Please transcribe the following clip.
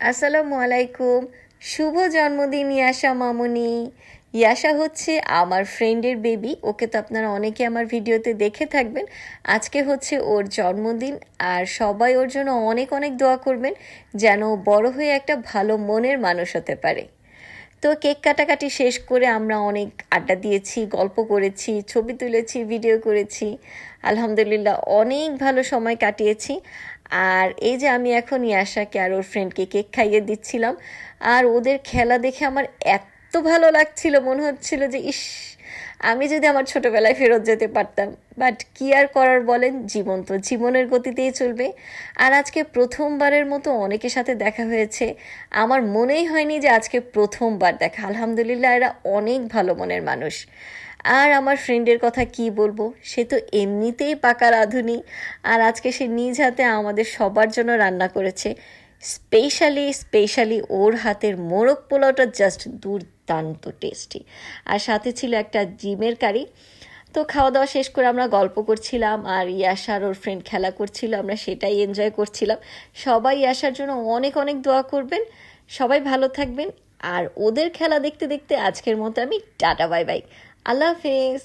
আসসালামু আলাইকুম। শুভ জন্মদিন ইয়াশা মামুনি। ইয়াশা হচ্ছে আমার ফ্রেন্ডের বেবি। ওকে তো আপনারা অনেকে আমার ভিডিওতে দেখে থাকবেন। আজকে হচ্ছে ওর জন্মদিন, আর সবাই ওর জন্য অনেক অনেক দোয়া করবেন যেন ও বড় হয়ে একটা ভালো মনের মানুষ হতে পারে। তো কেক কাটাকাটি শেষ করে আমরা অনেক আড্ডা দিয়েছি, গল্প করেছি, ছবি তুলেছি, ভিডিও করেছি। আলহামদুলিল্লাহ অনেক ভালো সময় কাটিয়েছি। আর এই যে আমি এখন ইয়াশাকে আর ওর ফ্রেন্ডকে কেক খাইয়ে দিচ্ছিলাম, আর ওদের খেলা দেখে আমার এত ভালো লাগছিল, মনে হচ্ছিল যে ইস, আমি যদি আমার ছোটবেলায় ফেরত যেতে পারতাম। বাট কি আর করার বলেন, জীবন তো জীবনের গতিতেই চলবে। আর আজকে প্রথমবারের মতো অনেকের সাথে দেখা হয়েছে। আমার মনেই হয়নি যে আজকে প্রথমবার দেখা। আলহামদুলিল্লাহ এরা অনেক ভালো মনের মানুষ। আর আমার ফ্রেন্ডের কথা কি বলবো, সে তো এমনিতেই পাকা রাঁধুনি, আর আজকে সে নিজ হাতে আমাদের সবার জন্য রান্না করেছে। স্পেশালি ওর হাতের মোরগ পোলাওটা জাস্ট দুর্দান্ত টেস্টি। আর সাথে ছিল একটা ডিমের কারি। তো খাওয়া দাওয়া শেষ করে আমরা গল্প করছিলাম, আর ইয়াশার ওর ফ্রেন্ড খেলা করছিল, আমরা সেটাই এনজয় করছিলাম। সবাই ইয়াশার জন্য অনেক অনেক দোয়া করবেন। সবাই ভালো থাকবেন। আর ওদের খেলা দেখতে দেখতে আজকের মতো আমি টাটা বাই বাই। আল্লাহ হাফেজ।